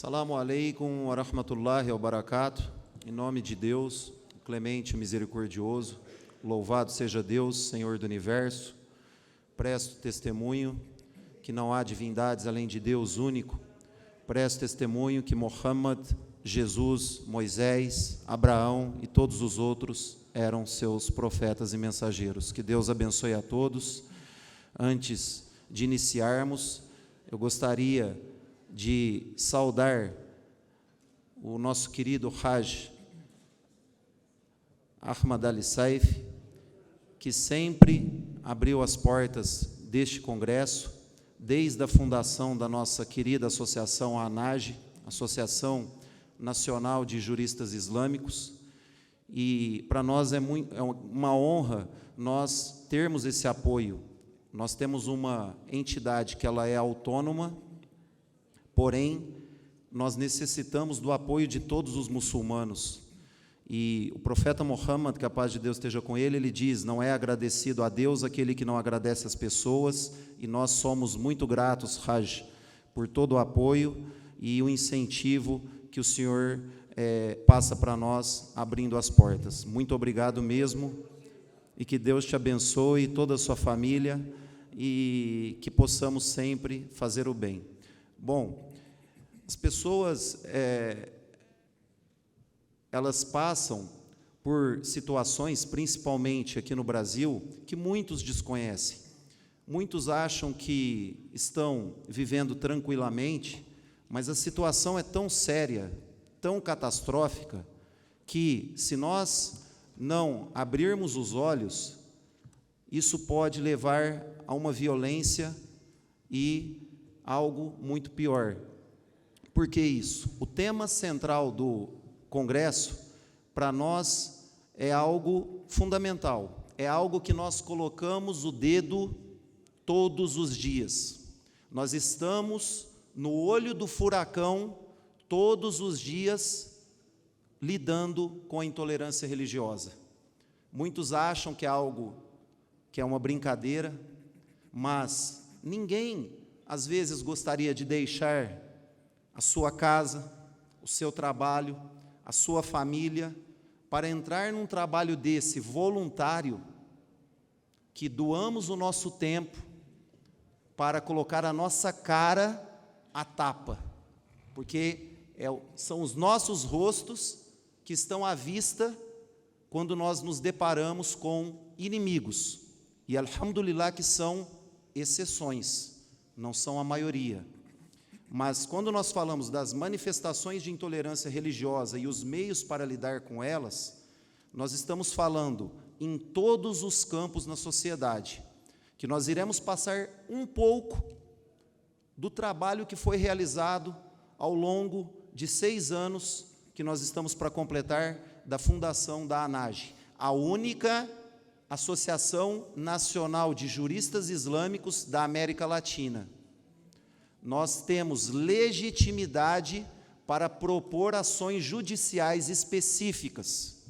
Assalamu alaikum wa rahmatullahi wa barakatuh. Em nome de Deus, clemente e misericordioso, louvado seja Deus, Senhor do Universo. Presto testemunho que não há divindades além de Deus único. Presto testemunho que Muhammad, Jesus, Moisés, Abraão e todos os outros eram seus profetas e mensageiros. Que Deus abençoe a todos. Antes de iniciarmos, eu gostaria de saudar o nosso querido Hajj Ahmad Ali Saif, que sempre abriu as portas deste congresso, desde a fundação da nossa querida associação ANAJ, Associação Nacional de Juristas Islâmicos, e para nós é uma honra nós termos esse apoio. Nós temos uma entidade que ela é autônoma, porém, nós necessitamos do apoio de todos os muçulmanos. E o profeta Muhammad, que a paz de Deus esteja com ele, ele diz: não é agradecido a Deus aquele que não agradece as pessoas, e nós somos muito gratos, Hajj, por todo o apoio e o incentivo que o Senhor passa para nós, abrindo as portas. Muito obrigado mesmo, e que Deus te abençoe, toda a sua família, e que possamos sempre fazer o bem. Bom, as pessoas, elas passam por situações, principalmente aqui no Brasil, que muitos desconhecem. Muitos acham que estão vivendo tranquilamente, mas a situação é tão séria, tão catastrófica, que se nós não abrirmos os olhos, isso pode levar a uma violência e algo muito pior. Por que isso? O tema central do Congresso, para nós, é algo fundamental, é algo que nós colocamos o dedo todos os dias. Nós estamos no olho do furacão todos os dias lidando com a intolerância religiosa. Muitos acham que é algo que é uma brincadeira, mas ninguém às vezes gostaria de deixar a sua casa, o seu trabalho, a sua família, para entrar num trabalho desse voluntário, que doamos o nosso tempo para colocar a nossa cara à tapa, porque são os nossos rostos que estão à vista quando nós nos deparamos com inimigos, e alhamdulillah que são exceções, não são a maioria. Mas quando nós falamos das manifestações de intolerância religiosa e os meios para lidar com elas, nós estamos falando em todos os campos na sociedade, que nós iremos passar um pouco do trabalho que foi realizado ao longo de 6 anos que nós estamos para completar da fundação da ANAJ, a única Associação Nacional de Juristas Islâmicos da América Latina. Nós temos legitimidade para propor ações judiciais específicas.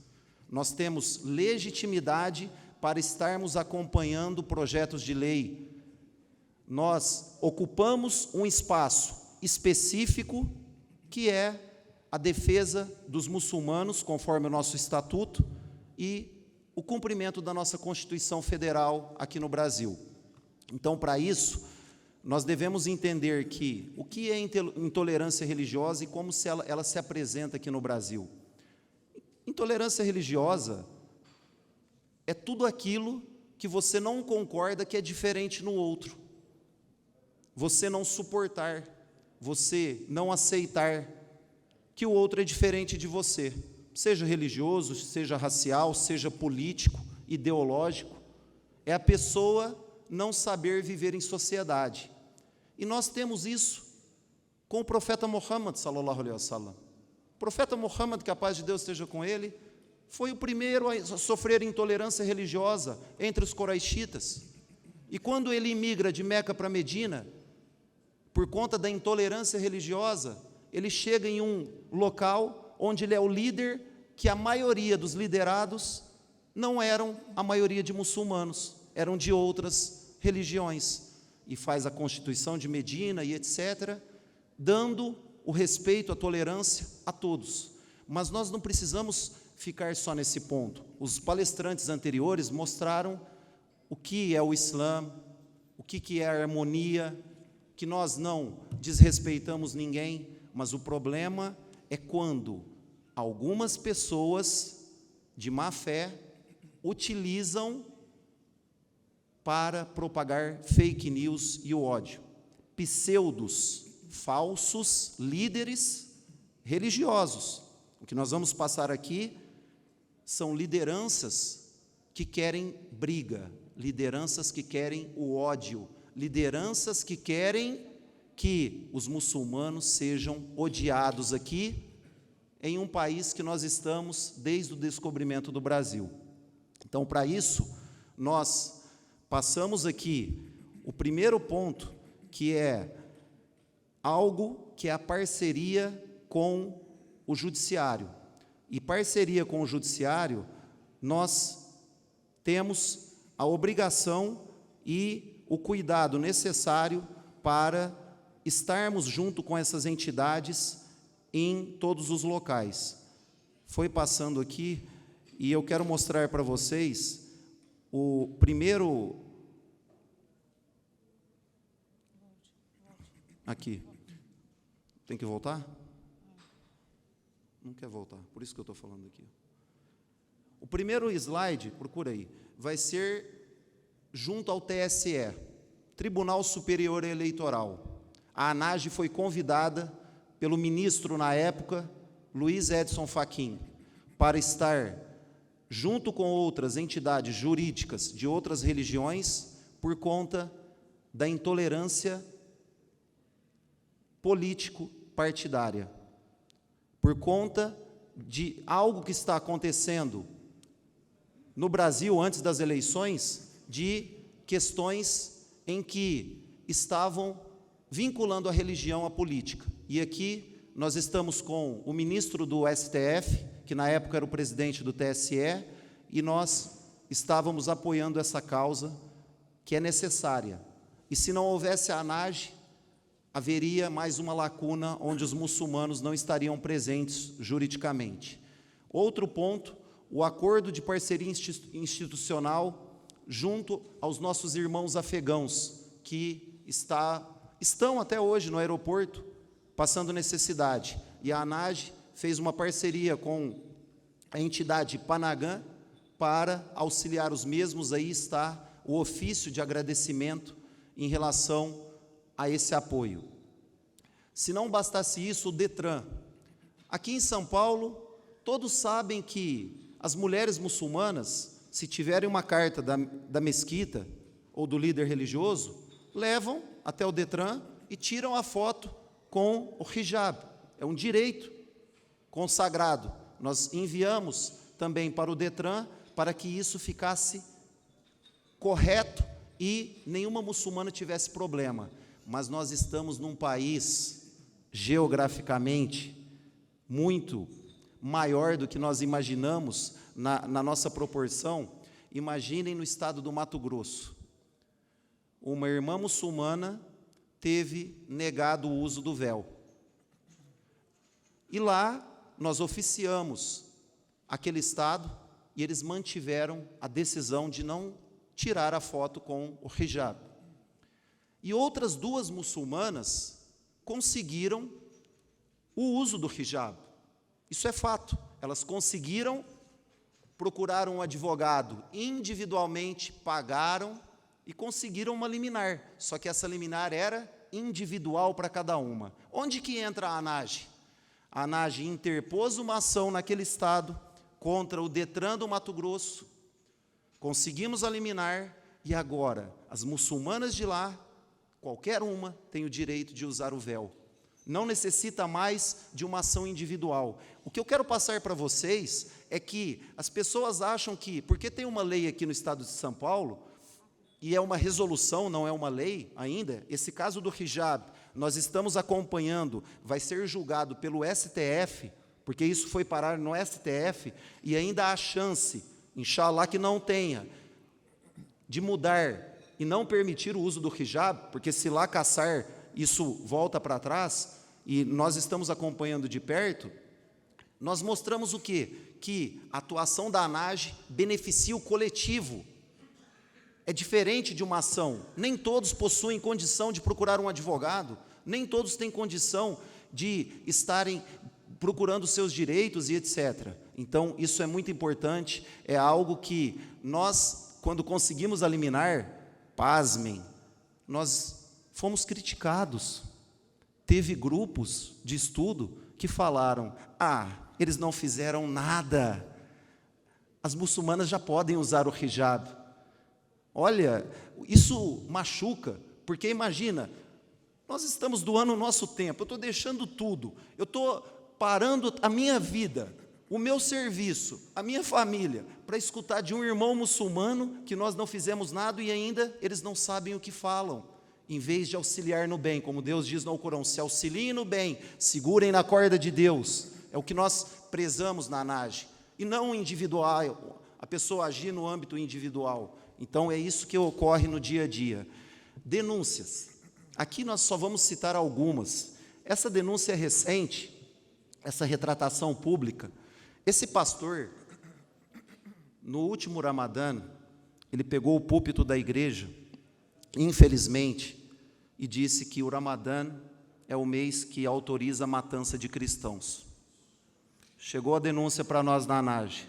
Nós temos legitimidade para estarmos acompanhando projetos de lei. Nós ocupamos um espaço específico, que é a defesa dos muçulmanos, conforme o nosso estatuto, e o cumprimento da nossa Constituição Federal aqui no Brasil. Então, para isso, nós devemos entender o que é intolerância religiosa e como ela se apresenta aqui no Brasil. Intolerância religiosa é tudo aquilo que você não concorda que é diferente no outro. Você não suportar, você não aceitar que o outro é diferente de você, seja religioso, seja racial, seja político, ideológico. É a pessoa não saber viver em sociedade. E nós temos isso com o profeta Muhammad, sallallahu alaihi wasallam. O profeta Muhammad, que a paz de Deus esteja com ele, foi o primeiro a sofrer intolerância religiosa entre os coraíxitas. E quando ele imigra de Meca para Medina, por conta da intolerância religiosa, ele chega em um local onde ele é o líder, que a maioria dos liderados não eram a maioria de muçulmanos, eram de outras religiões. E faz a Constituição de Medina e etc., dando o respeito, a tolerância a todos. Mas nós não precisamos ficar só nesse ponto. Os palestrantes anteriores mostraram o que é o Islã, o que é a harmonia, que nós não desrespeitamos ninguém, mas o problema é quando algumas pessoas de má fé utilizam para propagar fake news e o ódio. Pseudos, falsos líderes religiosos. O que nós vamos passar aqui são lideranças que querem briga, lideranças que querem o ódio, lideranças que querem que os muçulmanos sejam odiados aqui, em um país que nós estamos desde o descobrimento do Brasil. Então, para isso, nós passamos aqui o primeiro ponto, que é algo que é a parceria com o judiciário. E parceria com o judiciário, nós temos a obrigação e o cuidado necessário para estarmos junto com essas entidades em todos os locais. Foi passando aqui, e eu quero mostrar para vocês o primeiro... Aqui. Tem que voltar? Não quer voltar, por isso que eu estou falando aqui. O primeiro slide, procura aí, vai ser junto ao TSE, Tribunal Superior Eleitoral. A ANAGE foi convidada pelo ministro, na época, Luiz Edson Fachin, para estar junto com outras entidades jurídicas de outras religiões, por conta da intolerância político-partidária, por conta de algo que está acontecendo no Brasil antes das eleições, de questões em que estavam vinculando a religião à política. E aqui nós estamos com o ministro do STF, que na época era o presidente do TSE, e nós estávamos apoiando essa causa que é necessária. E se não houvesse a ANAGE, haveria mais uma lacuna onde os muçulmanos não estariam presentes juridicamente. Outro ponto, o acordo de parceria institucional junto aos nossos irmãos afegãos, que estão até hoje no aeroporto, passando necessidade. E a ANAGE fez uma parceria com a entidade Panagã para auxiliar os mesmos. Aí está o ofício de agradecimento em relação a esse apoio. Se não bastasse isso, o DETRAN. Aqui em São Paulo, todos sabem que as mulheres muçulmanas, se tiverem uma carta da mesquita ou do líder religioso, levam até o DETRAN e tiram a foto com o hijab. É um direito consagrado. Nós enviamos também para o DETRAN para que isso ficasse correto e nenhuma muçulmana tivesse problema. Mas nós estamos num país, geograficamente, muito maior do que nós imaginamos na nossa proporção. Imaginem no estado do Mato Grosso. Uma irmã muçulmana teve negado o uso do véu. E lá nós oficiamos aquele estado e eles mantiveram a decisão de não tirar a foto com o hijab. E outras duas muçulmanas conseguiram o uso do hijab. Isso é fato. Elas conseguiram, procuraram um advogado individualmente, pagaram e conseguiram uma liminar. Só que essa liminar era individual para cada uma. Onde que entra a ANAGE? A ANAGE interpôs uma ação naquele estado contra o DETRAN do Mato Grosso. Conseguimos a liminar e agora as muçulmanas de lá, qualquer uma, tem o direito de usar o véu. Não necessita mais de uma ação individual. O que eu quero passar para vocês é que as pessoas acham que, porque tem uma lei aqui no estado de São Paulo, e é uma resolução, não é uma lei ainda, esse caso do hijab, nós estamos acompanhando, vai ser julgado pelo STF, porque isso foi parar no STF, e ainda há chance, inshallah que não tenha, de mudar e não permitir o uso do hijab, porque se lá caçar, isso volta para trás. e nós estamos acompanhando de perto, nós mostramos o quê? Que a atuação da ANAGE beneficia o coletivo. É diferente de uma ação. Nem todos possuem condição de procurar um advogado, nem todos têm condição de estarem procurando seus direitos e etc. Então, isso é muito importante, é algo que nós, quando conseguimos eliminar, pasmem, nós fomos criticados. Teve grupos de estudo que falaram, eles não fizeram nada, as muçulmanas já podem usar o hijab. Olha, isso machuca, porque imagina, nós estamos doando o nosso tempo, eu estou deixando tudo, eu estou parando a minha vida, o meu serviço, a minha família, para escutar de um irmão muçulmano que nós não fizemos nada e ainda eles não sabem o que falam. Em vez de auxiliar no bem, como Deus diz no Alcorão, se auxiliem no bem, segurem na corda de Deus, é o que nós prezamos na ANAGE, e não individual, a pessoa agir no âmbito individual. Então, é isso que ocorre no dia a dia. Denúncias. Aqui nós só vamos citar algumas. Essa denúncia é recente, essa retratação pública. Esse pastor, no último Ramadã, ele pegou o púlpito da igreja, infelizmente, e disse que o Ramadã é o mês que autoriza a matança de cristãos. Chegou a denúncia para nós na ANAGE.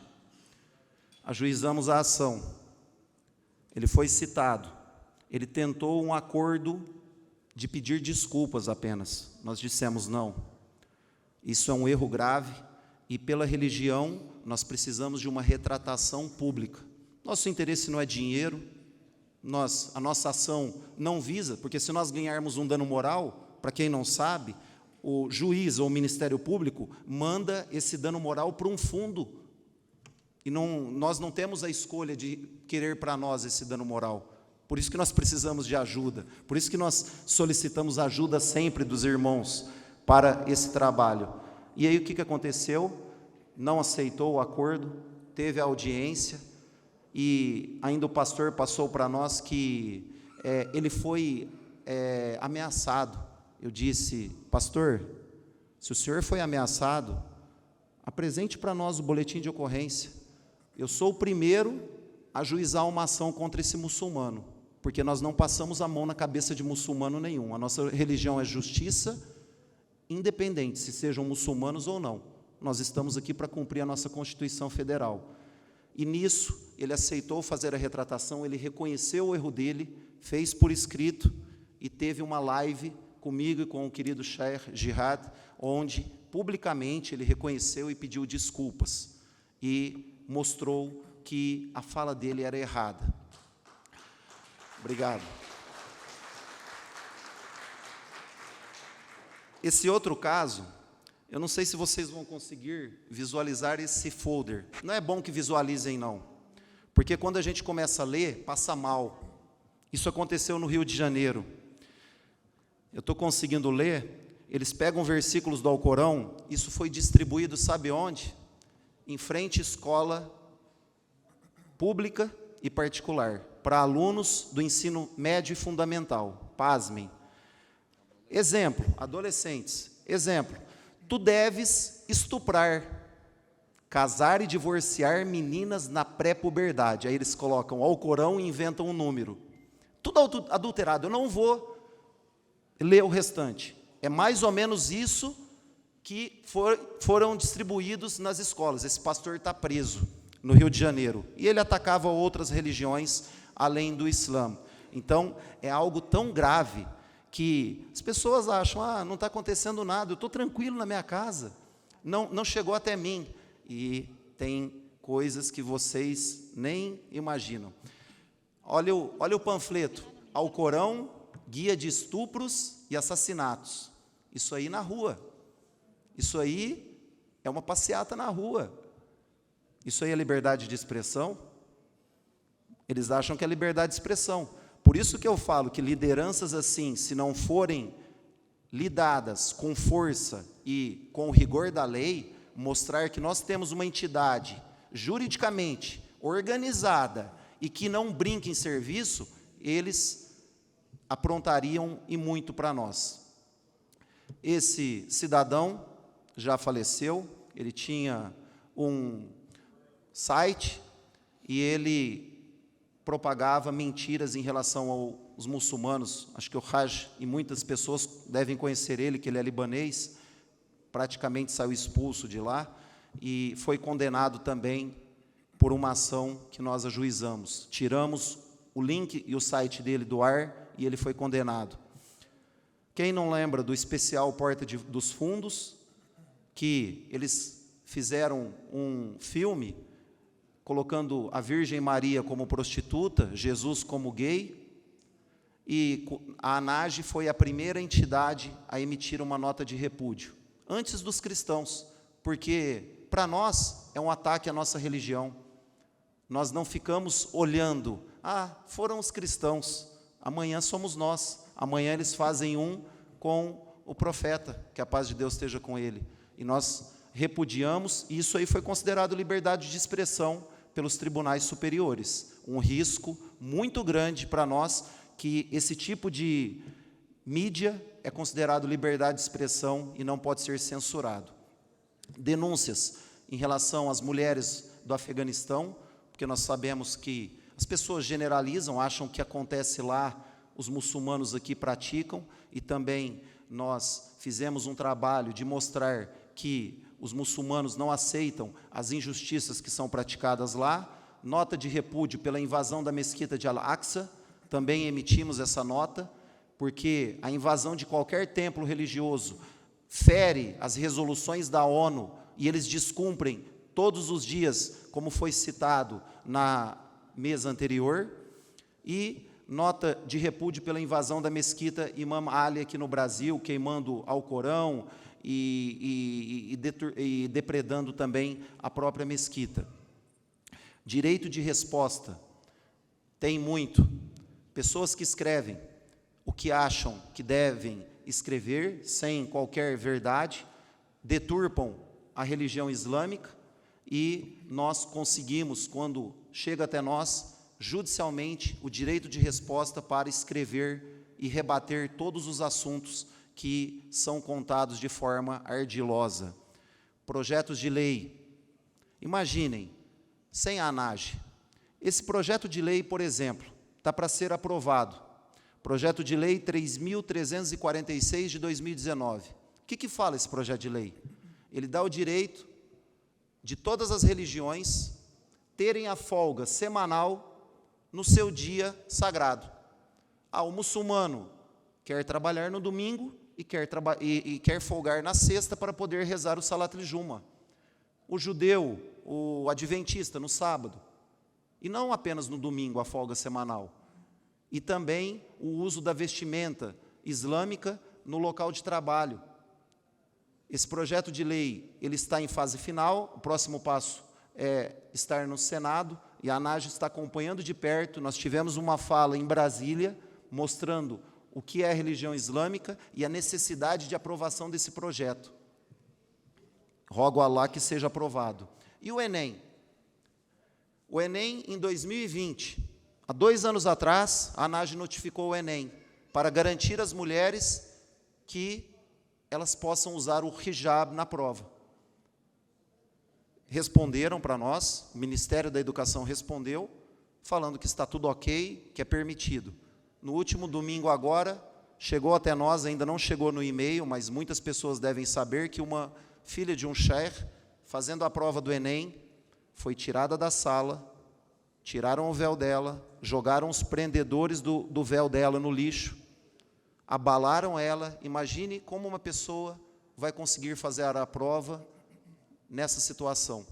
Ajuizamos a ação. Ele foi citado. Ele tentou um acordo de pedir desculpas apenas. Nós dissemos não. Isso é um erro grave e, pela religião, nós precisamos de uma retratação pública. Nosso interesse não é dinheiro, a nossa ação não visa, porque se nós ganharmos um dano moral, para quem não sabe, o juiz ou o Ministério Público manda esse dano moral para um fundo, e nós não temos a escolha de querer para nós esse dano moral. Por isso que nós precisamos de ajuda, por isso que nós solicitamos ajuda sempre dos irmãos para esse trabalho. E aí o que aconteceu? Não aceitou o acordo, teve a audiência, e ainda o pastor passou para nós que ele foi ameaçado. Eu disse, pastor, se o senhor foi ameaçado, apresente para nós o boletim de ocorrência. Eu sou o primeiro a ajuizar uma ação contra esse muçulmano, porque nós não passamos a mão na cabeça de muçulmano nenhum. A nossa religião é justiça, independente se sejam muçulmanos ou não. Nós estamos aqui para cumprir a nossa Constituição Federal. E nisso, ele aceitou fazer a retratação, ele reconheceu o erro dele, fez por escrito, e teve uma live comigo e com o querido Sheikh Jihad, onde, publicamente, ele reconheceu e pediu desculpas, e mostrou que a fala dele era errada. Obrigado. Esse outro caso, eu não sei se vocês vão conseguir visualizar esse folder. Não é bom que visualizem, não. Porque quando a gente começa a ler, passa mal. Isso aconteceu no Rio de Janeiro. Eu estou conseguindo ler, eles pegam versículos do Alcorão, isso foi distribuído, sabe onde? Em frente à escola pública e particular, para alunos do ensino médio e fundamental. Pasmem. Exemplo, adolescentes. Exemplo. Tu deves estuprar, casar e divorciar meninas na pré-puberdade. Aí eles colocam ao Corão e inventam um número. Tudo adulterado. Eu não vou ler o restante. É mais ou menos isso que foram distribuídos nas escolas. Esse pastor está preso no Rio de Janeiro. E ele atacava outras religiões além do Islã. Então, é algo tão grave que as pessoas acham, não está acontecendo nada, eu estou tranquilo na minha casa, não chegou até mim. E tem coisas que vocês nem imaginam. Olha o panfleto, Alcorão, guia de estupros e assassinatos. Isso aí na rua. Isso aí é uma passeata na rua. Isso aí é liberdade de expressão? Eles acham que é liberdade de expressão. Por isso que eu falo que lideranças assim, se não forem lidadas com força e com o rigor da lei, mostrar que nós temos uma entidade juridicamente organizada e que não brinca em serviço, eles aprontariam e muito para nós. Esse cidadão já faleceu, ele tinha um site e ele propagava mentiras em relação aos muçulmanos. Acho que o Haj, e muitas pessoas devem conhecer ele, que ele é libanês, praticamente saiu expulso de lá e foi condenado também por uma ação que nós ajuizamos. Tiramos o link e o site dele do ar e ele foi condenado. Quem não lembra do especial Porta dos Fundos, que eles fizeram um filme colocando a Virgem Maria como prostituta, Jesus como gay, e a ANAGE foi a primeira entidade a emitir uma nota de repúdio, antes dos cristãos, porque para nós é um ataque à nossa religião. Nós não ficamos olhando, foram os cristãos, amanhã somos nós, amanhã eles fazem um com o profeta, que a paz de Deus esteja com ele. E nós repudiamos, e isso aí foi considerado liberdade de expressão pelos tribunais superiores. Um risco muito grande para nós, que esse tipo de mídia é considerado liberdade de expressão e não pode ser censurado. Denúncias em relação às mulheres do Afeganistão, porque nós sabemos que as pessoas generalizam, acham que acontece lá, os muçulmanos aqui praticam, e também nós fizemos um trabalho de mostrar que os muçulmanos não aceitam as injustiças que são praticadas lá. Nota de repúdio pela invasão da mesquita de Al-Aqsa, também emitimos essa nota, porque a invasão de qualquer templo religioso fere as resoluções da ONU, e eles descumprem todos os dias, como foi citado na mesa anterior. E nota de repúdio pela invasão da mesquita Imam Ali aqui no Brasil, queimando Alcorão e depredando também a própria mesquita. Direito de resposta. Tem muito. Pessoas que escrevem o que acham que devem escrever, sem qualquer verdade, deturpam a religião islâmica, e nós conseguimos, quando chega até nós, judicialmente, o direito de resposta para escrever e rebater todos os assuntos que são contados de forma ardilosa. Projetos de lei. Imaginem, sem a ANAGE. Esse projeto de lei, por exemplo, está para ser aprovado. Projeto de lei 3.346 de 2019. O que fala esse projeto de lei? Ele dá o direito de todas as religiões terem a folga semanal no seu dia sagrado. O muçulmano quer trabalhar no domingo e quer folgar na sexta para poder rezar o Salat al-Juma. O judeu, o adventista, no sábado. E não apenas no domingo, a folga semanal. E também o uso da vestimenta islâmica no local de trabalho. Esse projeto de lei, ele está em fase final, o próximo passo é estar no Senado, e a ANAGE está acompanhando de perto. Nós tivemos uma fala em Brasília, mostrando o que é a religião islâmica e a necessidade de aprovação desse projeto. Rogo a Allah que seja aprovado. E o Enem? O Enem, em 2020, há 2 anos atrás, a ANAGE notificou o Enem para garantir às mulheres que elas possam usar o hijab na prova. Responderam para nós, o Ministério da Educação respondeu, falando que está tudo ok, que é permitido. No último domingo agora, chegou até nós, ainda não chegou no e-mail, mas muitas pessoas devem saber que uma filha de um sheikh, fazendo a prova do Enem, foi tirada da sala, tiraram o véu dela, jogaram os prendedores do véu dela no lixo, abalaram ela. Imagine como uma pessoa vai conseguir fazer a prova nessa situação.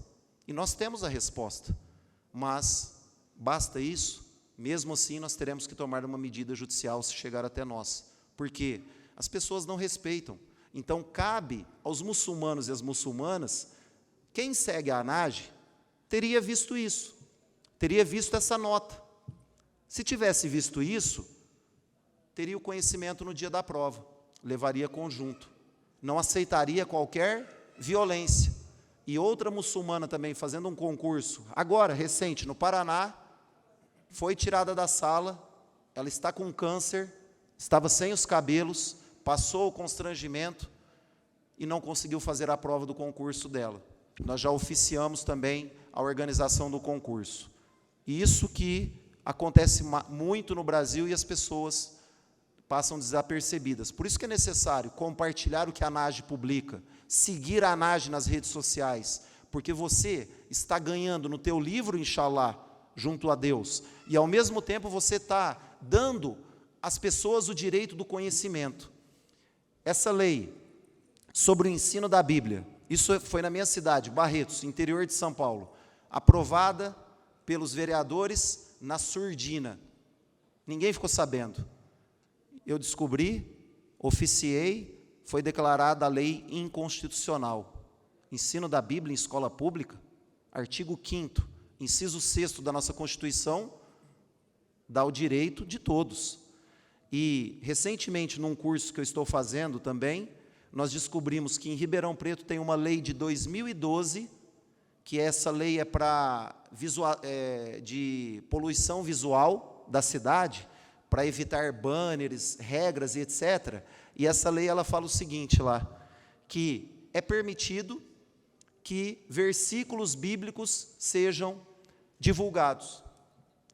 E nós temos a resposta, mas basta isso? Mesmo assim, nós teremos que tomar uma medida judicial se chegar até nós, porque as pessoas não respeitam. Então, cabe aos muçulmanos e às muçulmanas, quem segue a ANAGE, teria visto isso, teria visto essa nota. Se tivesse visto isso, teria o conhecimento no dia da prova, levaria conjunto, não aceitaria qualquer violência. E outra muçulmana também fazendo um concurso, agora, recente, no Paraná, foi tirada da sala, ela está com câncer, estava sem os cabelos, passou o constrangimento, e não conseguiu fazer a prova do concurso dela. Nós já oficiamos também a organização do concurso. E isso que acontece muito no Brasil e as pessoas passam desapercebidas. Por isso que é necessário compartilhar o que a ANAGE publica, seguir a ANAGE nas redes sociais, porque você está ganhando no teu livro, inshallah, junto a Deus, e ao mesmo tempo você está dando às pessoas o direito do conhecimento. Essa lei sobre o ensino da Bíblia, isso foi na minha cidade, Barretos, interior de São Paulo, aprovada pelos vereadores na surdina. Ninguém ficou sabendo. Eu descobri, oficiei, foi declarada a lei inconstitucional. Ensino da Bíblia em escola pública, artigo 5º, inciso 6º da nossa Constituição, dá o direito de todos. E, recentemente, num curso que eu estou fazendo também, nós descobrimos que em Ribeirão Preto tem uma lei de 2012, que essa lei é de poluição visual da cidade, para evitar banners, regras e etc. E essa lei ela fala o seguinte lá, que é permitido que versículos bíblicos sejam divulgados.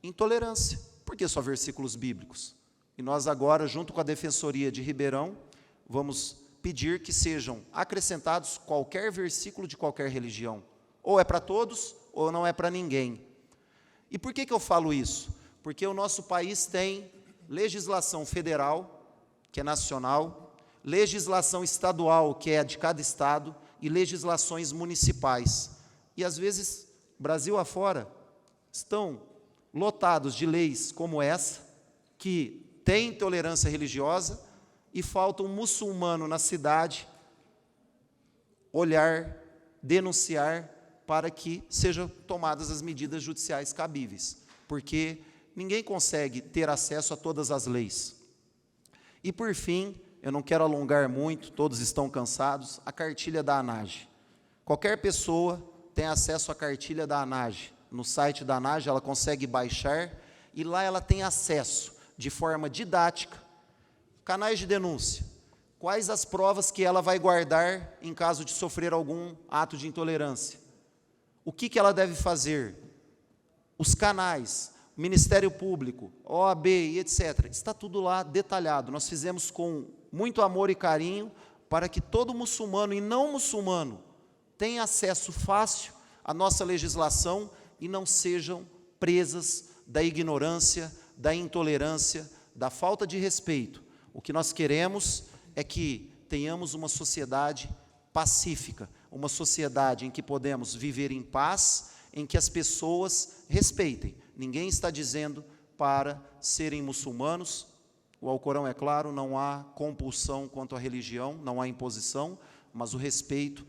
Intolerância. Por que só versículos bíblicos? E nós agora, junto com a Defensoria de Ribeirão, vamos pedir que sejam acrescentados qualquer versículo de qualquer religião. Ou é para todos, ou não é para ninguém. E por que eu falo isso? Porque o nosso país tem legislação federal, que é nacional, legislação estadual, que é de cada estado, e legislações municipais. E, às vezes, Brasil afora, estão lotados de leis como essa, que tem intolerância religiosa, e falta um muçulmano na cidade olhar, denunciar, para que sejam tomadas as medidas judiciais cabíveis, porque ninguém consegue ter acesso a todas as leis. E, por fim, eu não quero alongar muito, todos estão cansados, a cartilha da ANAGE. Qualquer pessoa tem acesso à cartilha da ANAGE. No site da ANAGE ela consegue baixar, e lá ela tem acesso, de forma didática, canais de denúncia, quais as provas que ela vai guardar em caso de sofrer algum ato de intolerância, o que ela deve fazer, os canais, Ministério Público, OAB e etc. Está tudo lá detalhado. Nós fizemos com muito amor e carinho para que todo muçulmano e não muçulmano tenha acesso fácil à nossa legislação e não sejam presas da ignorância, da intolerância, da falta de respeito. O que nós queremos é que tenhamos uma sociedade pacífica, uma sociedade em que podemos viver em paz, em que as pessoas respeitem. Ninguém está dizendo para serem muçulmanos. O Alcorão é claro, não há compulsão quanto à religião, não há imposição, mas o respeito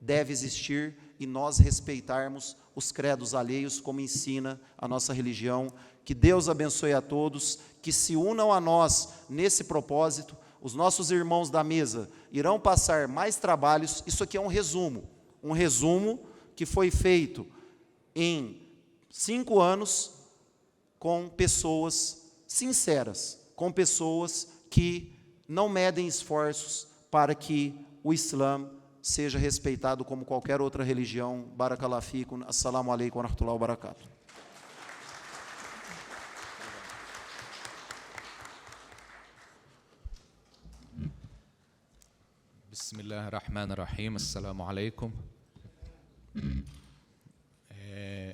deve existir e nós respeitarmos os credos alheios, como ensina a nossa religião. Que Deus abençoe a todos, que se unam a nós nesse propósito. Os nossos irmãos da mesa irão passar mais trabalhos. Isso aqui é um resumo que foi feito em 5 anos com pessoas sinceras, com pessoas que não medem esforços para que o Islã seja respeitado como qualquer outra religião. Barakallahu fikum. Assalamu alaikum wa rahmatullahi wa barakatuh. Bismillahirrahmanirrahim. Assalamu alaikum.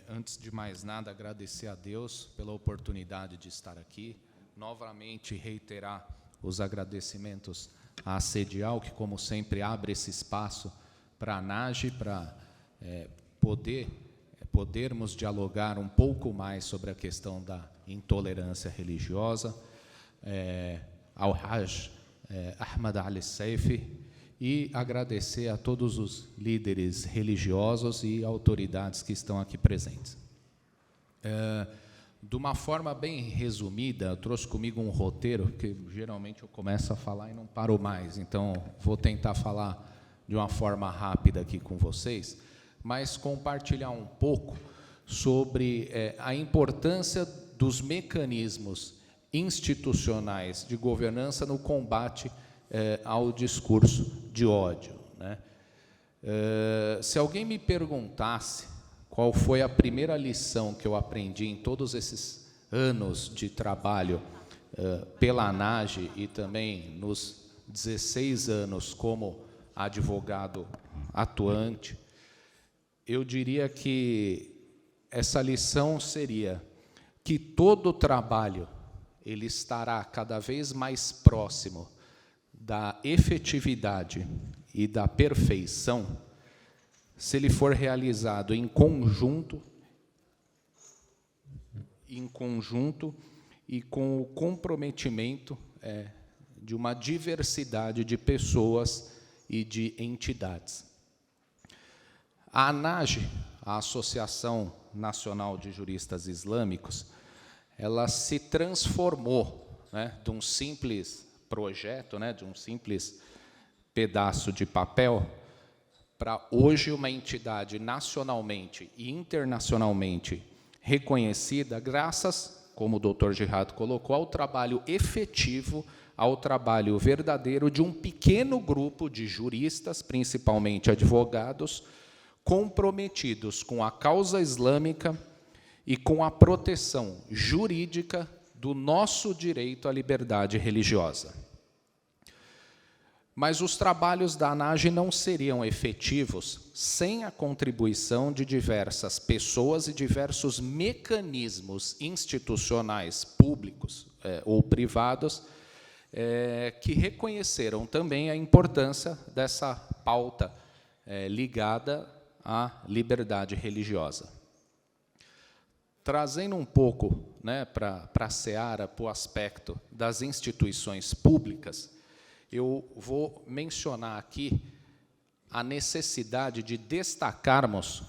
Antes de mais nada, agradecer a Deus pela oportunidade de estar aqui. Novamente, reiterar os agradecimentos à Sedial, que, como sempre, abre esse espaço para a ANAGE, para podermos dialogar um pouco mais sobre a questão da intolerância religiosa, ao Hajj Ahmad Ali Seifi, e agradecer a todos os líderes religiosos e autoridades que estão aqui presentes. De uma forma bem resumida, eu trouxe comigo um roteiro, que geralmente eu começo a falar e não paro mais, então vou tentar falar de uma forma rápida aqui com vocês, mas compartilhar um pouco sobre a importância dos mecanismos institucionais de governança no combate ao discurso de ódio, né? Se alguém me perguntasse qual foi a primeira lição que eu aprendi em todos esses anos de trabalho pela ANAGE e também nos 16 anos como advogado atuante, eu diria que essa lição seria que todo trabalho ele estará cada vez mais próximo da efetividade e da perfeição se ele for realizado em conjunto e com o comprometimento de uma diversidade de pessoas e de entidades. A ANAGE, a Associação Nacional de Juristas Islâmicos, ela se transformou, né, de um simples projeto, né, de um simples pedaço de papel, para hoje uma entidade nacionalmente e internacionalmente reconhecida, graças, como o Dr. Gerhard colocou, ao trabalho efetivo, ao trabalho verdadeiro de um pequeno grupo de juristas, principalmente advogados, comprometidos com a causa islâmica e com a proteção jurídica do nosso direito à liberdade religiosa. Mas os trabalhos da ANAGE não seriam efetivos sem a contribuição de diversas pessoas e diversos mecanismos institucionais, públicos ou privados, que reconheceram também a importância dessa pauta ligada à liberdade religiosa. Trazendo um pouco, né, para a seara, para o aspecto das instituições públicas, eu vou mencionar aqui a necessidade de destacarmos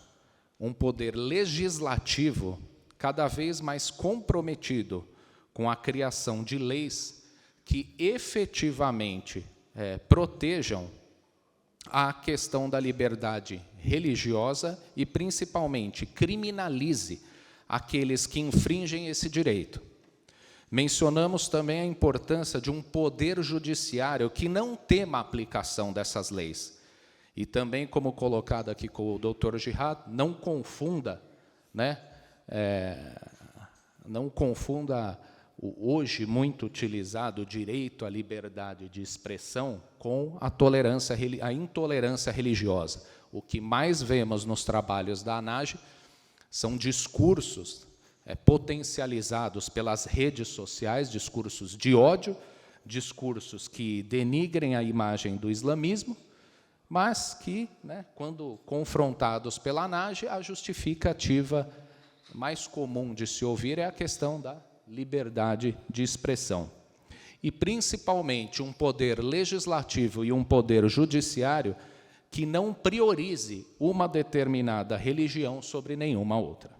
um poder legislativo cada vez mais comprometido com a criação de leis que efetivamente protejam a questão da liberdade religiosa e, principalmente, criminalize aqueles que infringem esse direito. Mencionamos também a importância de um poder judiciário que não tema a aplicação dessas leis. E também, como colocado aqui com o Dr. Gerhard, não confunda, né, não confunda o hoje muito utilizado direito à liberdade de expressão com a intolerância religiosa. O que mais vemos nos trabalhos da ANAGE são discursos potencializados pelas redes sociais, discursos de ódio, discursos que denigrem a imagem do islamismo, mas que, né, quando confrontados pela ANAGE, a justificativa mais comum de se ouvir é a questão da liberdade de expressão. E, principalmente, um poder legislativo e um poder judiciário que não priorize uma determinada religião sobre nenhuma outra.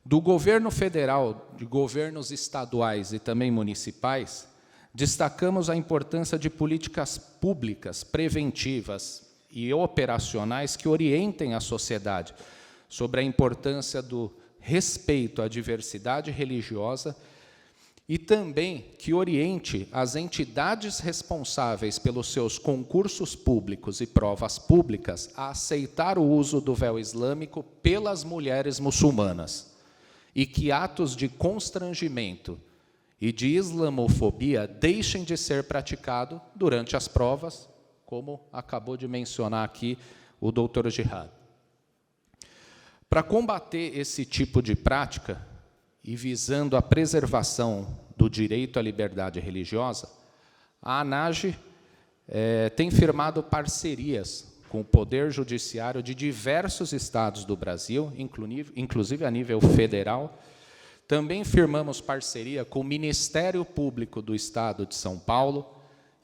Do governo federal, de governos estaduais e também municipais, destacamos a importância de políticas públicas, preventivas e operacionais que orientem a sociedade sobre a importância do respeito à diversidade religiosa e também que oriente as entidades responsáveis pelos seus concursos públicos e provas públicas a aceitar o uso do véu islâmico pelas mulheres muçulmanas e que atos de constrangimento e de islamofobia deixem de ser praticados durante as provas, como acabou de mencionar aqui o Dr. Gerhard. Para combater esse tipo de prática e visando a preservação do direito à liberdade religiosa, a ANAGE tem firmado parcerias com o Poder Judiciário de diversos estados do Brasil, inclusive a nível federal. Também firmamos parceria com o Ministério Público do Estado de São Paulo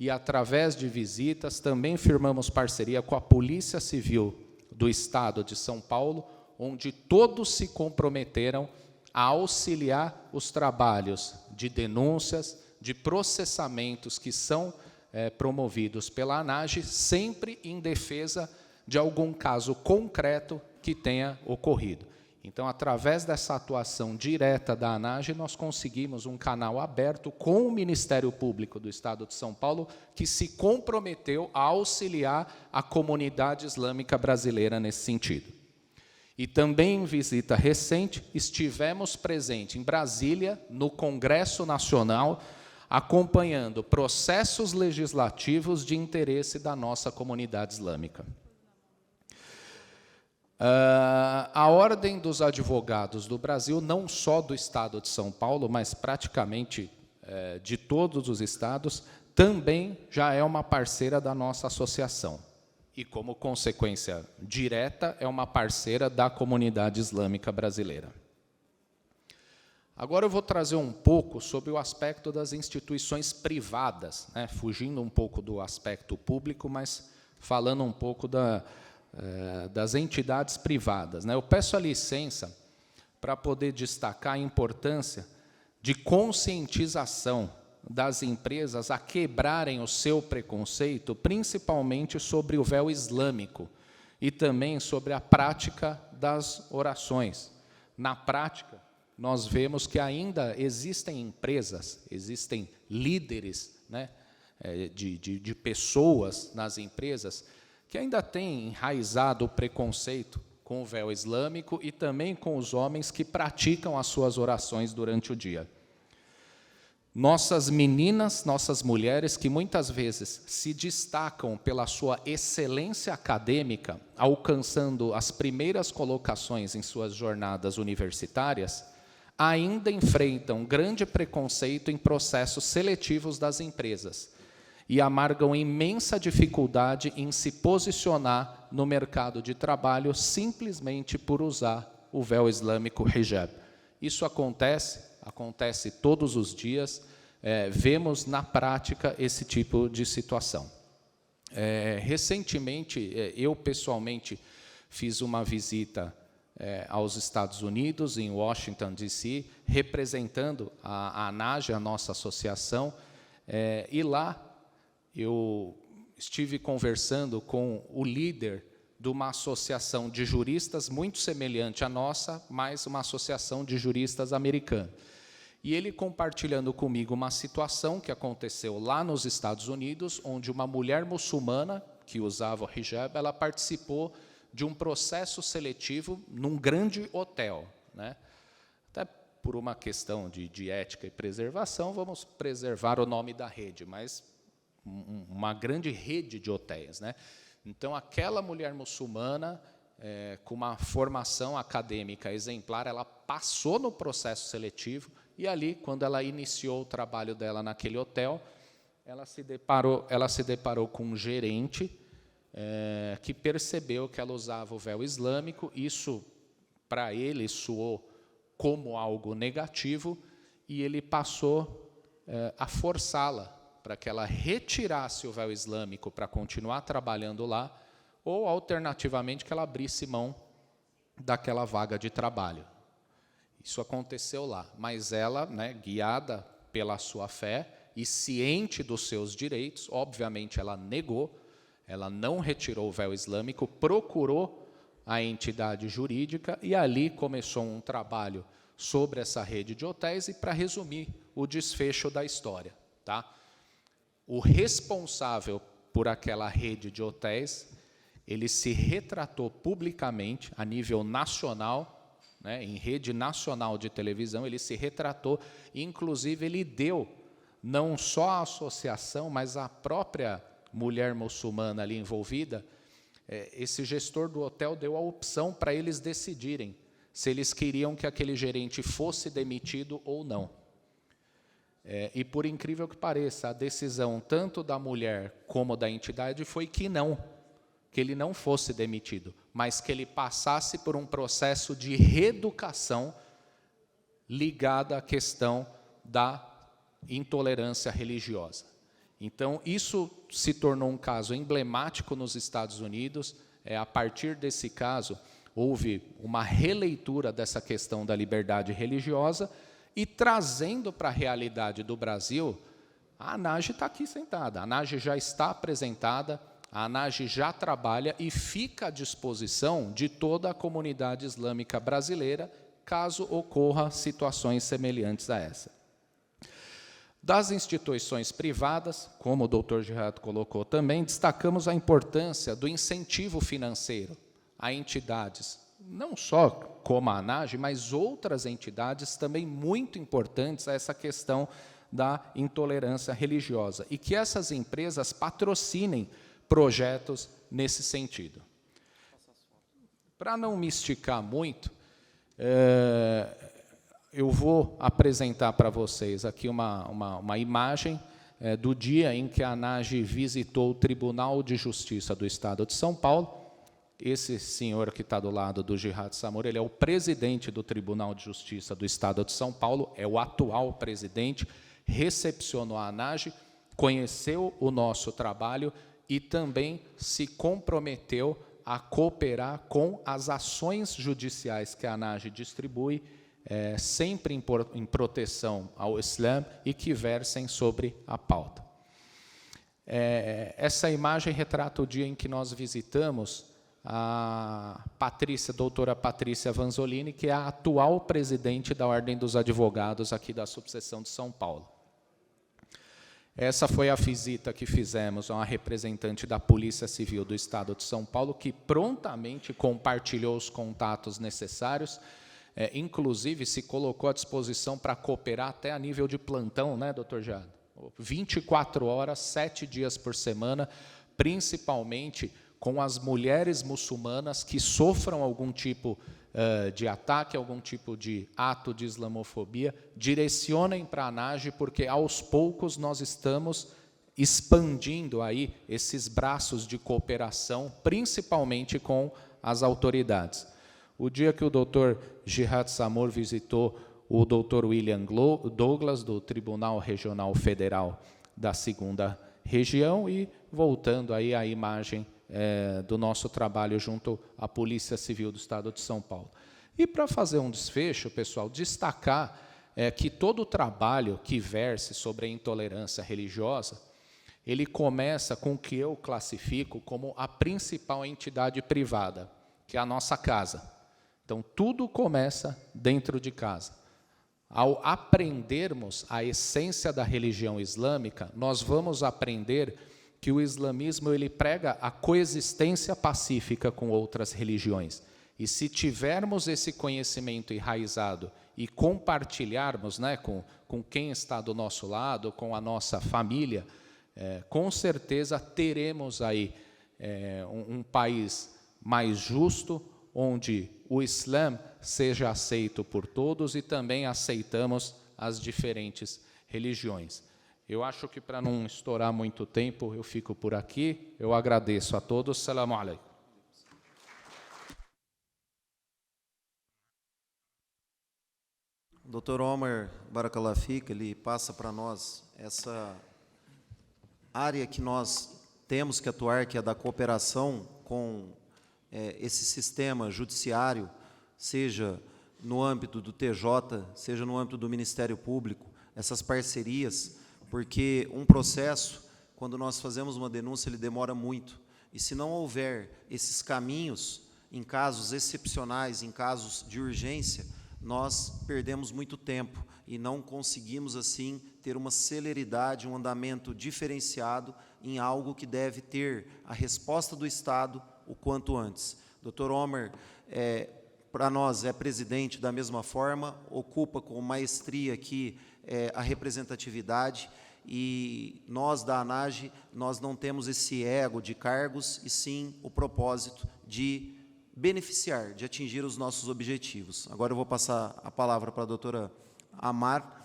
e, através de visitas, também firmamos parceria com a Polícia Civil do Estado de São Paulo, onde todos se comprometeram a auxiliar os trabalhos de denúncias, de processamentos que são promovidos pela ANAGE, sempre em defesa de algum caso concreto que tenha ocorrido. Então, através dessa atuação direta da ANAGE, nós conseguimos um canal aberto com o Ministério Público do Estado de São Paulo, que se comprometeu a auxiliar a comunidade islâmica brasileira nesse sentido. E também, em visita recente, estivemos presentes em Brasília, no Congresso Nacional, acompanhando processos legislativos de interesse da nossa comunidade islâmica. A Ordem dos Advogados do Brasil, não só do Estado de São Paulo, mas praticamente de todos os estados, também já é uma parceira da nossa associação. E, como consequência direta, é uma parceira da comunidade islâmica brasileira. Agora eu vou trazer um pouco sobre o aspecto das instituições privadas, né, fugindo um pouco do aspecto público, mas falando um pouco das entidades privadas, né? Eu peço a licença para poder destacar a importância de conscientização das empresas a quebrarem o seu preconceito, principalmente sobre o véu islâmico e também sobre a prática das orações. Na prática, nós vemos que ainda existem empresas, existem líderes, né, de pessoas nas empresas que ainda têm enraizado o preconceito com o véu islâmico e também com os homens que praticam as suas orações durante o dia. Nossas meninas, nossas mulheres, que muitas vezes se destacam pela sua excelência acadêmica, alcançando as primeiras colocações em suas jornadas universitárias, ainda enfrentam grande preconceito em processos seletivos das empresas e amargam imensa dificuldade em se posicionar no mercado de trabalho simplesmente por usar o véu islâmico hijab. Isso acontece todos os dias, vemos na prática esse tipo de situação. Recentemente, eu pessoalmente fiz uma visita aos Estados Unidos, em Washington, D.C., representando a ANAGE, a nossa associação, e lá eu estive conversando com o líder de uma associação de juristas muito semelhante à nossa, mas uma associação de juristas americana. E ele compartilhando comigo uma situação que aconteceu lá nos Estados Unidos, onde uma mulher muçulmana que usava o hijab, ela participou de um processo seletivo num grande hotel, né? Até por uma questão de ética e preservação, vamos preservar o nome da rede, mas uma grande rede de hotéis, né? Então, aquela mulher muçulmana, com uma formação acadêmica exemplar, ela passou no processo seletivo e ali, quando ela iniciou o trabalho dela naquele hotel, ela se deparou com um gerente que percebeu que ela usava o véu islâmico. Isso, para ele, soou como algo negativo e ele passou a forçá-la para que ela retirasse o véu islâmico para continuar trabalhando lá, ou, alternativamente, que ela abrisse mão daquela vaga de trabalho. Isso aconteceu lá, mas ela, né, guiada pela sua fé e ciente dos seus direitos, obviamente ela negou, ela não retirou o véu islâmico, procurou a entidade jurídica e ali começou um trabalho sobre essa rede de hotéis. E, para resumir o desfecho da história, tá? O responsável por aquela rede de hotéis, ele se retratou publicamente, a nível nacional, né, em rede nacional de televisão, ele se retratou, inclusive ele deu, não só a associação, mas a própria mulher muçulmana ali envolvida, esse gestor do hotel deu a opção para eles decidirem se eles queriam que aquele gerente fosse demitido ou não. E, por incrível que pareça, a decisão tanto da mulher como da entidade foi que ele não fosse demitido, mas que ele passasse por um processo de reeducação ligado à questão da intolerância religiosa. Então, isso se tornou um caso emblemático nos Estados Unidos. A partir desse caso, houve uma releitura dessa questão da liberdade religiosa. E, trazendo para a realidade do Brasil, a ANAGE está aqui sentada, a ANAGE já está apresentada, A ANAGE já trabalha e fica à disposição de toda a comunidade islâmica brasileira, caso ocorra situações semelhantes a essa. Das instituições privadas, como o Dr. Gerard colocou também, destacamos a importância do incentivo financeiro a entidades, não só como a ANAGE, mas outras entidades também muito importantes a essa questão da intolerância religiosa, e que essas empresas patrocinem projetos nesse sentido. Para não me esticar muito, eu vou apresentar para vocês aqui uma imagem do dia em que a ANAGE visitou o Tribunal de Justiça do Estado de São Paulo. Esse senhor que está do lado do Gerard Samur, ele é o presidente do Tribunal de Justiça do Estado de São Paulo, é o atual presidente, recepcionou a ANAGE, conheceu o nosso trabalho e também se comprometeu a cooperar com as ações judiciais que a ANAGE distribui, sempre em proteção ao Islã e que versem sobre a pauta. Essa imagem retrata o dia em que nós visitamos a doutora Patrícia Vanzolini, que é a atual presidente da Ordem dos Advogados aqui da subseção de São Paulo. Essa foi a visita que fizemos a uma representante da Polícia Civil do Estado de São Paulo, que prontamente compartilhou os contatos necessários, inclusive se colocou à disposição para cooperar até a nível de plantão, né, doutor Jado? 24 horas, 7 dias por semana, principalmente com as mulheres muçulmanas que sofram algum tipo de ataque, algum tipo de ato de islamofobia, direcionem para a ANAGE, porque aos poucos nós estamos expandindo aí esses braços de cooperação, principalmente com as autoridades. O dia que o doutor Gerard Samur visitou o doutor William Douglas, do Tribunal Regional Federal da 2ª Região, e voltando aí à imagem do nosso trabalho junto à Polícia Civil do Estado de São Paulo. E para fazer um desfecho, pessoal, destacar que todo o trabalho que verse sobre a intolerância religiosa, ele começa com o que eu classifico como a principal entidade privada, que é a nossa casa. Então, tudo começa dentro de casa. Ao aprendermos a essência da religião islâmica, nós vamos aprender que o islamismo ele prega a coexistência pacífica com outras religiões. E se tivermos esse conhecimento enraizado e compartilharmos, né, com quem está do nosso lado, com a nossa família, com certeza teremos aí um país mais justo, onde o Islã seja aceito por todos e também aceitamos as diferentes religiões. Eu acho que, para não estourar muito tempo, eu fico por aqui. Eu agradeço a todos. Salamu alaikum. Dr. Omar Barakallah Fik, ele passa para nós essa área que nós temos que atuar, que é da cooperação com esse sistema judiciário, seja no âmbito do TJ, seja no âmbito do Ministério Público, essas parcerias, porque um processo, quando nós fazemos uma denúncia, ele demora muito. E se não houver esses caminhos, em casos excepcionais, em casos de urgência, nós perdemos muito tempo e não conseguimos, assim, ter uma celeridade, um andamento diferenciado em algo que deve ter a resposta do Estado o quanto antes. Dr. Omar, para nós, é presidente da mesma forma, ocupa com maestria aqui a representatividade, e nós, da ANAGE, nós não temos esse ego de cargos, e sim o propósito de beneficiar, de atingir os nossos objetivos. Agora eu vou passar a palavra para a doutora Amar,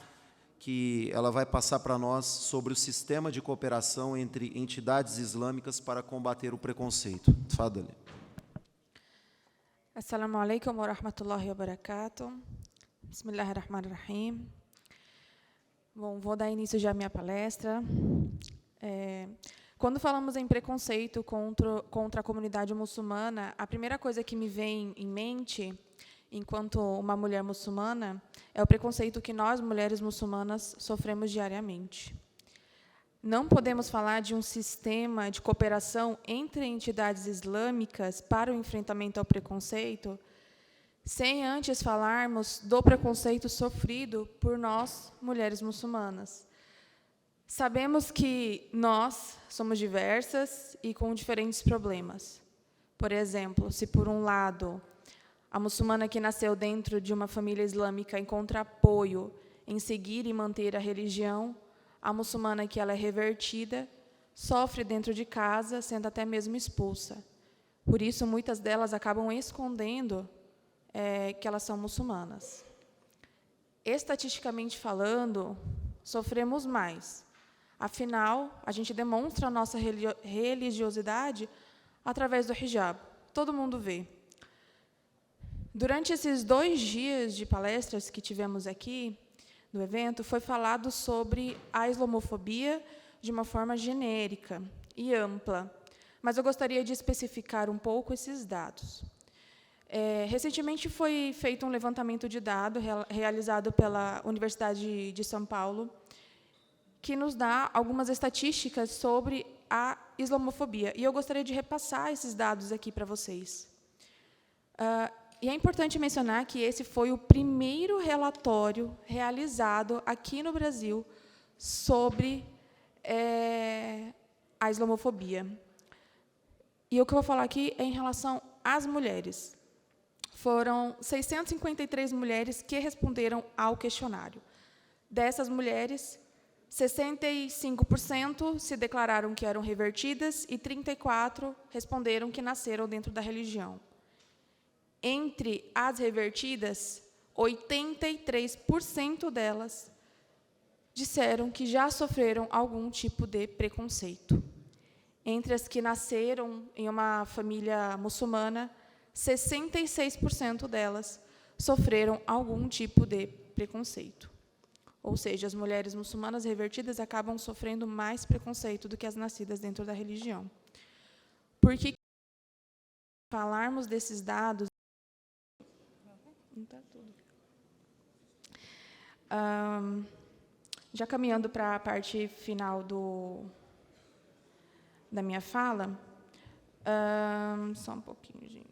que ela vai passar para nós sobre o sistema de cooperação entre entidades islâmicas para combater o preconceito. Tfadali. Assalamu alaikum wa rahmatullahi wa barakatuh. Bismillahirrahmanirrahim. Bom, vou dar início já à minha palestra. Quando falamos em preconceito contra a comunidade muçulmana, a primeira coisa que me vem em mente, enquanto uma mulher muçulmana, é o preconceito que nós, mulheres muçulmanas, sofremos diariamente. não podemos falar de um sistema de cooperação entre entidades islâmicas para o enfrentamento ao preconceito sem antes falarmos do preconceito sofrido por nós, mulheres muçulmanas. Sabemos que nós somos diversas e com diferentes problemas. Por exemplo, se por um lado a muçulmana que nasceu dentro de uma família islâmica encontra apoio em seguir e manter a religião, a muçulmana que ela é revertida sofre dentro de casa, sendo até mesmo expulsa. Por isso, muitas delas acabam escondendo que elas são muçulmanas. Estatisticamente falando, sofremos mais. Afinal, a gente demonstra a nossa religiosidade através do hijab. Todo mundo vê. Durante esses 2 dias de palestras que tivemos aqui, no evento, foi falado sobre a islamofobia de uma forma genérica e ampla. Mas eu gostaria de especificar um pouco esses dados. Recentemente foi feito um levantamento de dados realizado pela Universidade de São Paulo, que nos dá algumas estatísticas sobre a islamofobia. E eu gostaria de repassar esses dados aqui para vocês. E é importante mencionar que esse foi o primeiro relatório realizado aqui no Brasil sobre a islamofobia. E o que eu vou falar aqui é em relação às mulheres. Foram 653 mulheres que responderam ao questionário. Dessas mulheres, 65% se declararam que eram revertidas e 34% responderam que nasceram dentro da religião. Entre as revertidas, 83% delas disseram que já sofreram algum tipo de preconceito. Entre as que nasceram em uma família muçulmana, 66% delas sofreram algum tipo de preconceito. Ou seja, as mulheres muçulmanas revertidas acabam sofrendo mais preconceito do que as nascidas dentro da religião. Por que falarmos desses dados? Não tá tudo. Já caminhando para a parte final da minha fala, só um pouquinho, gente.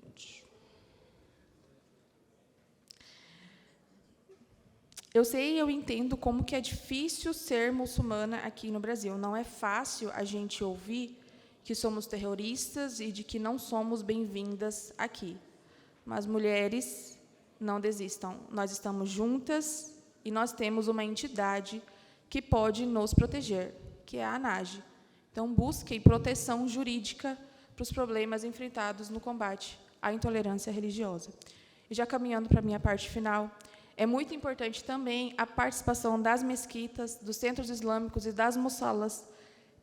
Eu sei e eu entendo como que é difícil ser muçulmana aqui no Brasil. Não é fácil a gente ouvir que somos terroristas e de que não somos bem-vindas aqui. Mas, mulheres, não desistam. Nós estamos juntas e nós temos uma entidade que pode nos proteger, que é a ANAGE. Então, busquem proteção jurídica para os problemas enfrentados no combate à intolerância religiosa. E já caminhando para a minha parte final, é muito importante também a participação das mesquitas, dos centros islâmicos e das mussalas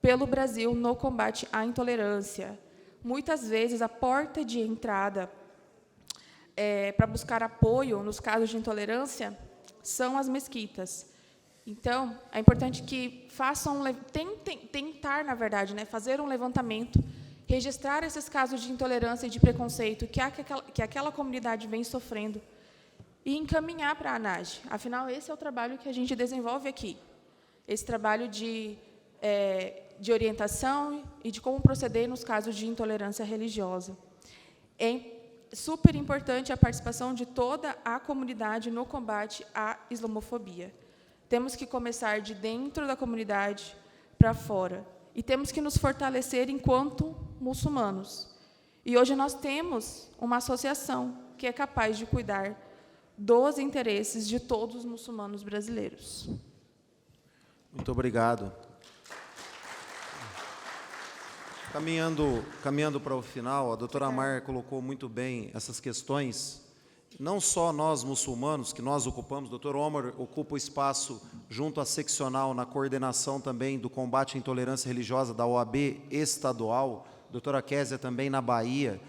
pelo Brasil no combate à intolerância. Muitas vezes, a porta de entrada para buscar apoio nos casos de intolerância são as mesquitas. Então, é importante que tentar, na verdade, fazer um levantamento, registrar esses casos de intolerância e de preconceito que aquela comunidade vem sofrendo e encaminhar para a ANAGE. Afinal, esse é o trabalho que a gente desenvolve aqui. Esse trabalho de orientação e de como proceder nos casos de intolerância religiosa. É super importante a participação de toda a comunidade no combate à islamofobia. Temos que começar de dentro da comunidade para fora. E temos que nos fortalecer enquanto muçulmanos. E hoje nós temos uma associação que é capaz de cuidar dos interesses de todos os muçulmanos brasileiros. Muito obrigado. Caminhando para o final, a doutora Amar colocou muito bem essas questões. Não só nós, muçulmanos, que nós ocupamos, o doutor Omar ocupa o espaço junto à seccional na coordenação também do combate à intolerância religiosa da OAB estadual, a doutora Késia também na Bahia,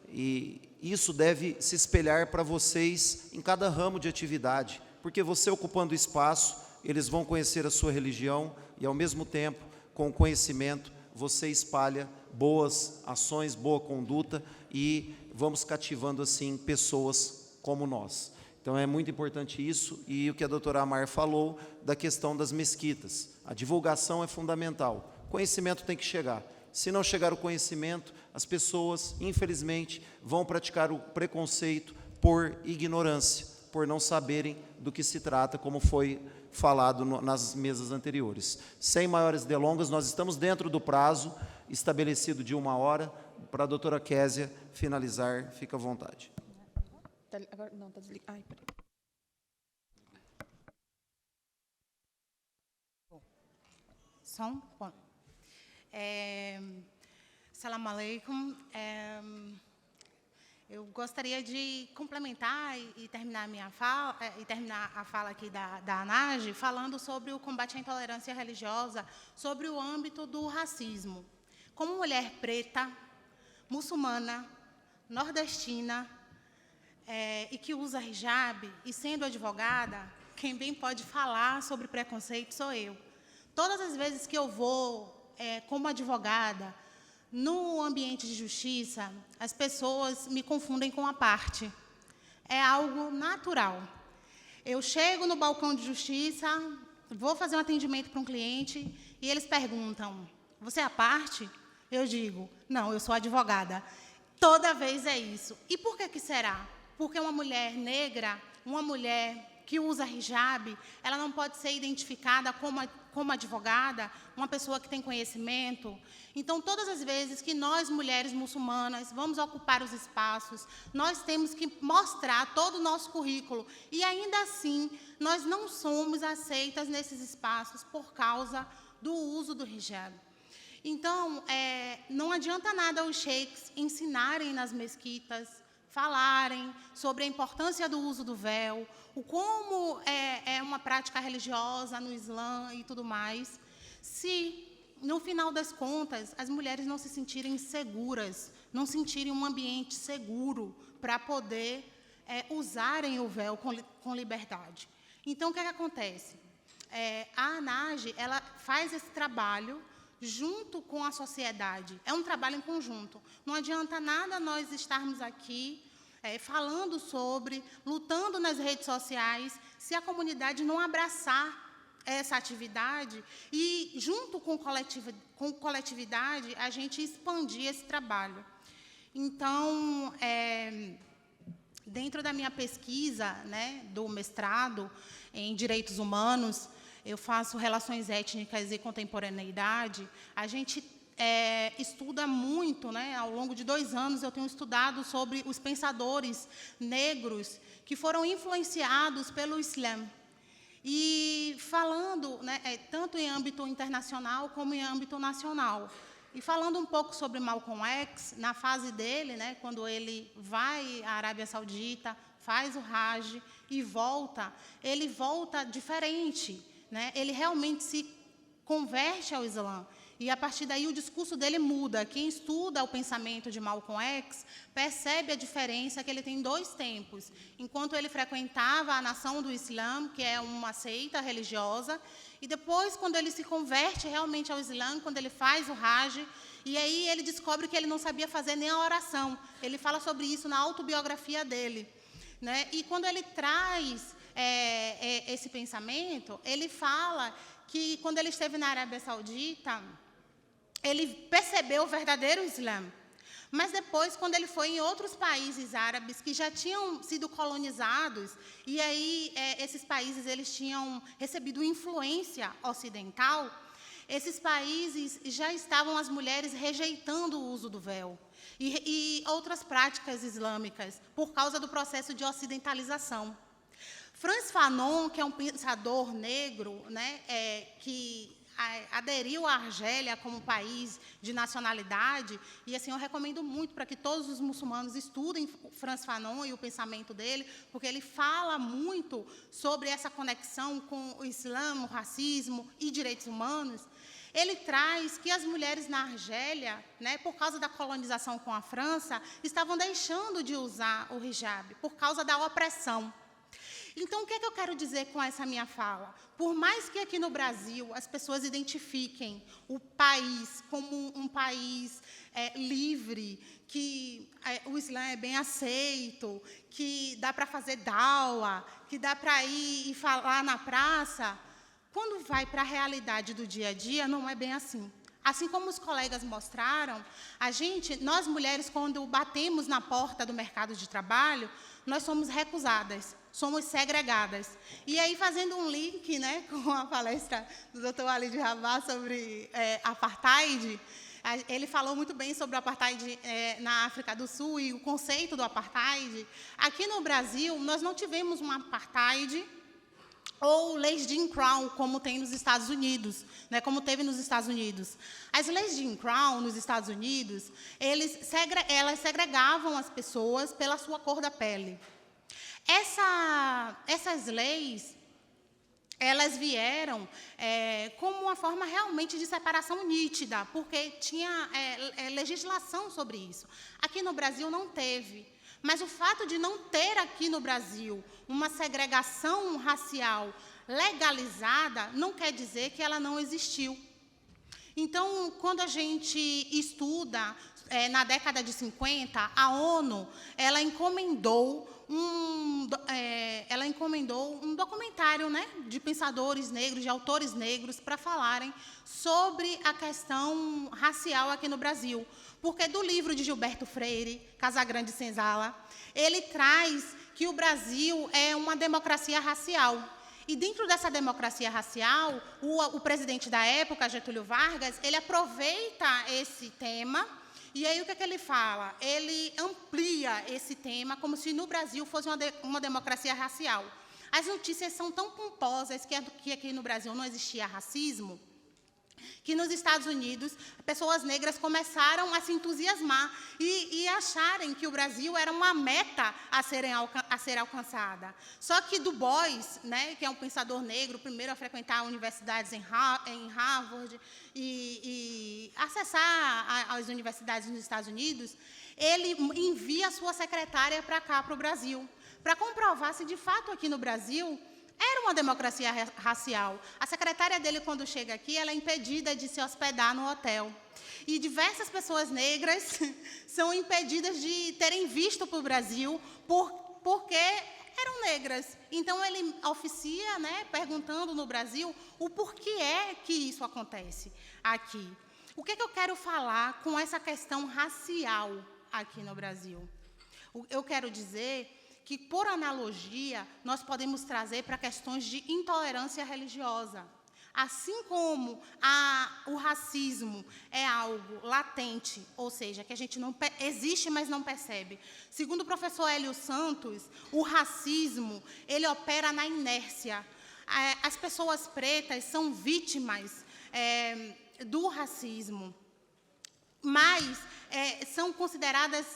e isso deve se espelhar para vocês em cada ramo de atividade, porque você ocupando espaço, eles vão conhecer a sua religião e, ao mesmo tempo, com o conhecimento, você espalha boas ações, boa conduta e vamos cativando, assim, pessoas como nós. Então, é muito importante isso e o que a doutora Amar falou da questão das mesquitas. A divulgação é fundamental. conhecimento tem que chegar. Se não chegar o conhecimento, as pessoas, infelizmente, vão praticar o preconceito por ignorância, por não saberem do que se trata, como foi falado nas mesas anteriores. Sem maiores delongas, nós estamos dentro do prazo estabelecido de 1 hora. Para a doutora Késia finalizar, fica à vontade. Agora, não, está desligado. Ai, peraí. Som? Bom. Salam aleikum. Eu gostaria de complementar e terminar a fala aqui da ANAGE falando sobre o combate à intolerância religiosa, sobre o âmbito do racismo. Como mulher preta, muçulmana, nordestina, e que usa hijab, e sendo advogada, quem bem pode falar sobre preconceito sou eu. Todas as vezes que eu vou, como advogada, no ambiente de justiça, as pessoas me confundem com a parte. É algo natural. Eu chego no balcão de justiça, vou fazer um atendimento para um cliente, e eles perguntam, você é a parte? Eu digo, não, eu sou advogada. Toda vez é isso. E por que será? Porque uma mulher negra, uma mulher que usa hijab, ela não pode ser identificada como advogada, uma pessoa que tem conhecimento. Então, todas as vezes que nós, mulheres muçulmanas, vamos ocupar os espaços, nós temos que mostrar todo o nosso currículo. E, ainda assim, nós não somos aceitas nesses espaços por causa do uso do hijab. Então, não adianta nada os sheiks ensinarem nas mesquitas, falarem sobre a importância do uso do véu, o como é uma prática religiosa no Islã e tudo mais, se, no final das contas, as mulheres não se sentirem seguras, não sentirem um ambiente seguro para poder usarem o véu com liberdade. Então, o que acontece? A ANAGE, ela faz esse trabalho junto com a sociedade. É um trabalho em conjunto. Não adianta nada nós estarmos aqui falando sobre, lutando nas redes sociais, se a comunidade não abraçar essa atividade e, junto com coletividade, a gente expandir esse trabalho. Então, dentro da minha pesquisa, do mestrado em Direitos Humanos, eu faço Relações Étnicas e Contemporaneidade, a gente estuda muito, ao longo de 2 anos, eu tenho estudado sobre os pensadores negros que foram influenciados pelo Islã. E falando, tanto em âmbito internacional como em âmbito nacional. E falando um pouco sobre Malcolm X, na fase dele, quando ele vai à Arábia Saudita, faz o Hajj e volta, ele volta diferente. Ele realmente se converte ao Islã. E, a partir daí, o discurso dele muda. Quem estuda o pensamento de Malcolm X percebe a diferença que ele tem em 2 tempos. Enquanto ele frequentava a nação do Islã, que é uma seita religiosa, e depois, quando ele se converte realmente ao Islã, quando ele faz o Hajj, e aí ele descobre que ele não sabia fazer nem a oração. Ele fala sobre isso na autobiografia dele. E, quando ele traz esse pensamento, ele fala que, quando ele esteve na Arábia Saudita, ele percebeu o verdadeiro Islã. Mas depois, quando ele foi em outros países árabes que já tinham sido colonizados, e aí esses países eles tinham recebido influência ocidental, esses países já estavam as mulheres rejeitando o uso do véu e outras práticas islâmicas, por causa do processo de ocidentalização. Frantz Fanon, que é um pensador negro, que aderiu à Argélia como país de nacionalidade, e assim eu recomendo muito para que todos os muçulmanos estudem Frantz Fanon e o pensamento dele, porque ele fala muito sobre essa conexão com o Islã, o racismo e direitos humanos. Ele traz que as mulheres na Argélia, por causa da colonização com a França, estavam deixando de usar o hijab por causa da opressão. Então, o que eu quero dizer com essa minha fala? Por mais que aqui no Brasil as pessoas identifiquem o país como um país livre, que o Islã é bem aceito, que dá para fazer dawa, que dá para ir e falar na praça, quando vai para a realidade do dia a dia, não é bem assim. Assim como os colegas mostraram, nós mulheres, quando batemos na porta do mercado de trabalho, nós somos recusadas, somos segregadas. E aí, fazendo um link, né, com a palestra do Dr. Walid Rabah sobre apartheid, ele falou muito bem sobre o apartheid na África do Sul e o conceito do apartheid. Aqui no Brasil, nós não tivemos um apartheid ou leis de Jim Crow, como tem nos Estados Unidos, né, como teve nos Estados Unidos. As leis de Jim Crow, nos Estados Unidos, elas segregavam as pessoas pela sua cor da pele. Essas leis, elas vieram como uma forma realmente de separação nítida, porque tinha legislação sobre isso. Aqui no Brasil não teve. Mas o fato de não ter aqui no Brasil uma segregação racial legalizada não quer dizer que ela não existiu. Então, quando a gente estuda, na década de 50, a ONU ela encomendou um documentário, né, de pensadores negros, de autores negros, para falarem sobre a questão racial aqui no Brasil. Porque do livro de Gilberto Freire, Casagrande Senzala, ele traz que o Brasil é uma democracia racial. E dentro dessa democracia racial, o presidente da época, Getúlio Vargas, ele aproveita esse tema, e aí o que é que ele fala? Ele amplia esse tema como se no Brasil fosse uma democracia racial. As notícias são tão pomposas que aqui no Brasil não existia racismo, que nos Estados Unidos, pessoas negras começaram a se entusiasmar e acharem que o Brasil era uma meta a ser alcançada. Só que Du Bois, né, que é um pensador negro, primeiro a frequentar universidades em Harvard e acessar as universidades nos Estados Unidos, ele envia a sua secretária para cá, para o Brasil, para comprovar se, de fato, aqui no Brasil era uma democracia racial. A secretária dele, quando chega aqui, ela é impedida de se hospedar no hotel. E diversas pessoas negras são impedidas de terem visto para o Brasil porque eram negras. Então, ele oficia, né, perguntando no Brasil o porquê é que isso acontece aqui. O que é que eu quero falar com essa questão racial aqui no Brasil? Eu quero dizer que, por analogia, nós podemos trazer para questões de intolerância religiosa. Assim como o racismo é algo latente, ou seja, que a gente não existe, mas não percebe. Segundo o professor Hélio Santos, o racismo ele opera na inércia. As pessoas pretas são vítimas do racismo, mas são consideradas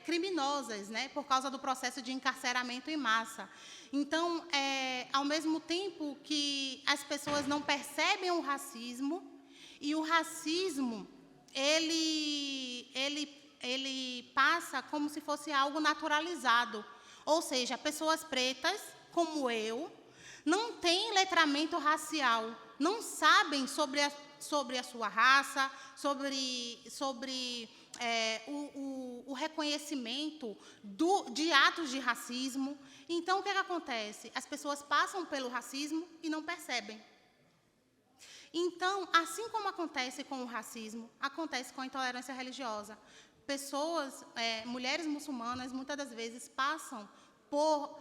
criminosas, né, por causa do processo de encarceramento em massa. Então, ao mesmo tempo que as pessoas não percebem o racismo, e o racismo ele passa como se fosse algo naturalizado. Ou seja, pessoas pretas, como eu, não têm letramento racial, não sabem sobre a sua raça, sobre o reconhecimento de atos de racismo. Então, o que acontece? As pessoas passam pelo racismo e não percebem. Então, assim como acontece com o racismo, acontece com a intolerância religiosa. Pessoas, mulheres muçulmanas, muitas das vezes passam por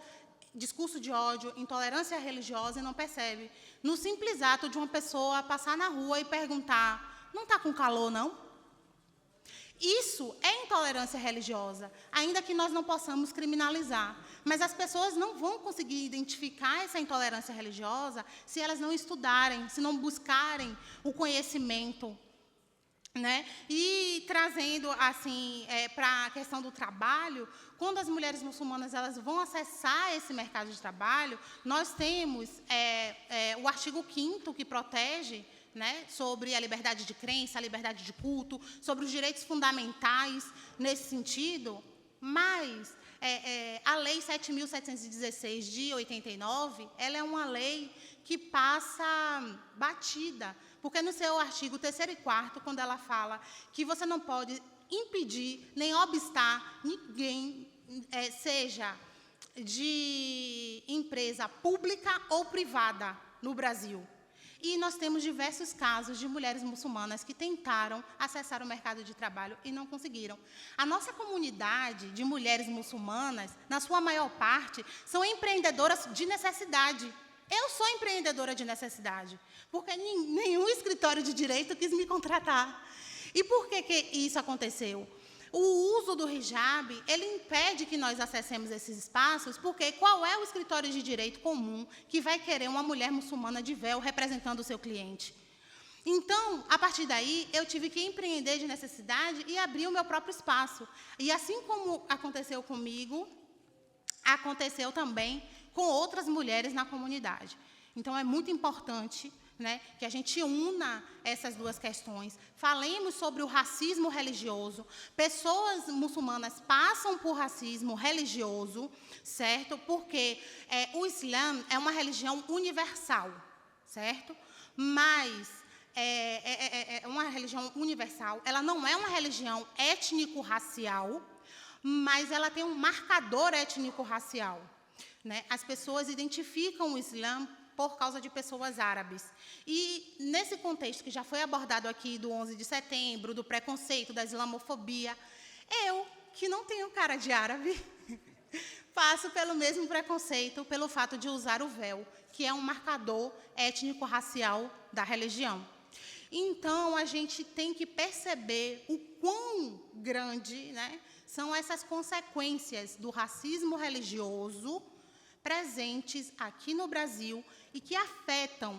discurso de ódio, intolerância religiosa e não percebe. No simples ato de uma pessoa passar na rua e perguntar: não está com calor, não? Isso é intolerância religiosa, ainda que nós não possamos criminalizar. Mas as pessoas não vão conseguir identificar essa intolerância religiosa se elas não estudarem, se não buscarem o conhecimento, né? E trazendo assim para a questão do trabalho, quando as mulheres muçulmanas elas vão acessar esse mercado de trabalho, nós temos o artigo 5º que protege, né, sobre a liberdade de crença, a liberdade de culto, sobre os direitos fundamentais nesse sentido, mas a Lei 7.716 de 89, ela é uma lei que passa batida, porque no seu artigo 3º e 4º, quando ela fala que você não pode impedir nem obstar ninguém, seja de empresa pública ou privada no Brasil. E nós temos diversos casos de mulheres muçulmanas que tentaram acessar o mercado de trabalho e não conseguiram. A nossa comunidade de mulheres muçulmanas, na sua maior parte, são empreendedoras de necessidade. Eu sou empreendedora de necessidade, porque nenhum escritório de direito quis me contratar. E por que isso aconteceu? O uso do hijab, ele impede que nós acessemos esses espaços, porque qual é o escritório de direito comum que vai querer uma mulher muçulmana de véu representando o seu cliente? Então, a partir daí, eu tive que empreender de necessidade e abrir o meu próprio espaço. E assim como aconteceu comigo, aconteceu também com outras mulheres na comunidade. Então, é muito importante, né, que a gente una essas duas questões. Falemos sobre o racismo religioso. Pessoas muçulmanas passam por racismo religioso, certo? Porque o Islã é uma religião universal, certo? Mas é uma religião universal. Ela não é uma religião étnico-racial, mas ela tem um marcador étnico-racial, né? As pessoas identificam o Islã por causa de pessoas árabes. E, nesse contexto que já foi abordado aqui, do 11 de setembro, do preconceito, da islamofobia, eu, que não tenho cara de árabe, passo pelo mesmo preconceito pelo fato de usar o véu, que é um marcador étnico-racial da religião. Então, a gente tem que perceber o quão grande, né, são essas consequências do racismo religioso presentes aqui no Brasil e que afetam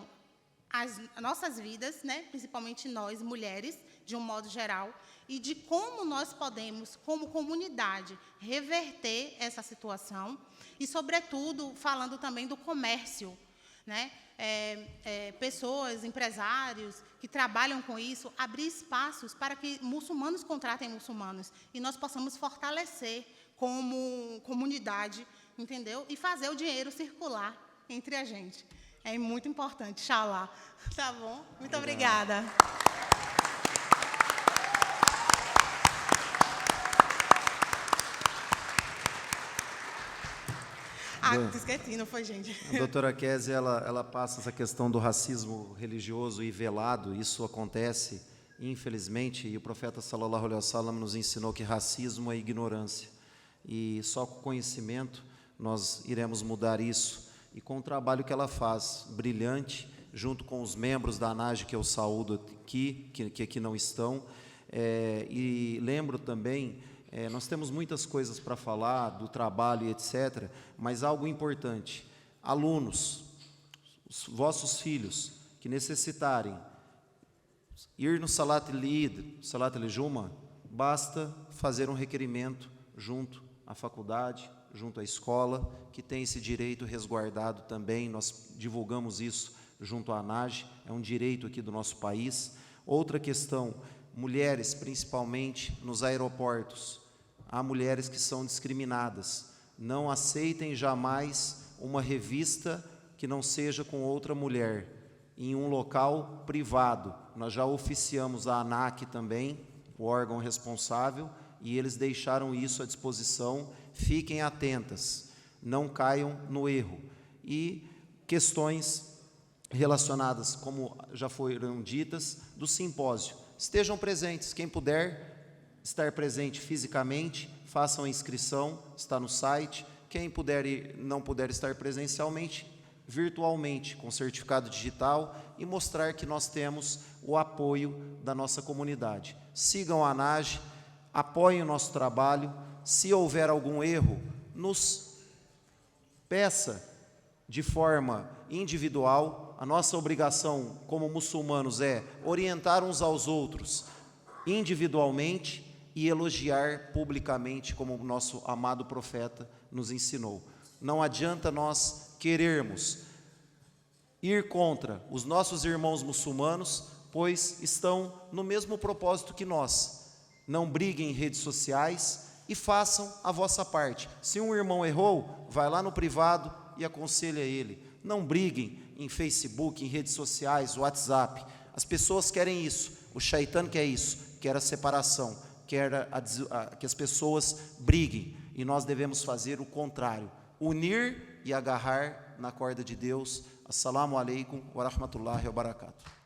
as nossas vidas, né, principalmente nós, mulheres, de um modo geral, e de como nós podemos, como comunidade, reverter essa situação e, sobretudo, falando também do comércio, né, pessoas, empresários que trabalham com isso, abrir espaços para que muçulmanos contratem muçulmanos e nós possamos fortalecer como comunidade, entendeu? E fazer o dinheiro circular entre a gente. É muito importante, inshallah. Tá bom? Muito obrigada. Esqueci, não foi, gente? A doutora Kézia, ela passa essa questão do racismo religioso e velado. Isso acontece, infelizmente, e o profeta sallallahu alaihi wasallam nos ensinou que racismo é ignorância. E só com conhecimento nós iremos mudar isso. E com o trabalho que ela faz, brilhante, junto com os membros da ANAGE, que eu saúdo aqui, que aqui não estão. E lembro também, nós temos muitas coisas para falar, do trabalho e etc., mas algo importante. Alunos, os vossos filhos que necessitarem ir no Salat al-Eid, Salat al-Juma, basta fazer um requerimento junto à faculdade, junto à escola, que tem esse direito resguardado também. Nós divulgamos isso junto à ANAGE, é um direito aqui do nosso país. Outra questão, mulheres, principalmente nos aeroportos. Há mulheres que são discriminadas. Não aceitem jamais uma revista que não seja com outra mulher, em um local privado. Nós já oficiamos a ANAC também, o órgão responsável, e eles deixaram isso à disposição. Fiquem atentas, não caiam no erro. E questões relacionadas, como já foram ditas, do simpósio. Estejam presentes, quem puder estar presente fisicamente, façam a inscrição, está no site. Quem puder e não puder estar presencialmente, virtualmente, com certificado digital, e mostrar que nós temos o apoio da nossa comunidade. Sigam a ANAGE, apoiem o nosso trabalho. Se houver algum erro, nos peça de forma individual. A nossa obrigação como muçulmanos é orientar uns aos outros individualmente e elogiar publicamente, como o nosso amado profeta nos ensinou. Não adianta nós querermos ir contra os nossos irmãos muçulmanos, pois estão no mesmo propósito que nós. Não briguem em redes sociais e façam a vossa parte. Se um irmão errou, vai lá no privado e aconselha ele. Não briguem em Facebook, em redes sociais, WhatsApp. As pessoas querem isso, o Shaitan quer isso, quer a separação, quer que as pessoas briguem. E nós devemos fazer o contrário, unir e agarrar na corda de Deus Assalamu alaikum wa rahmatullahi wa barakatuh.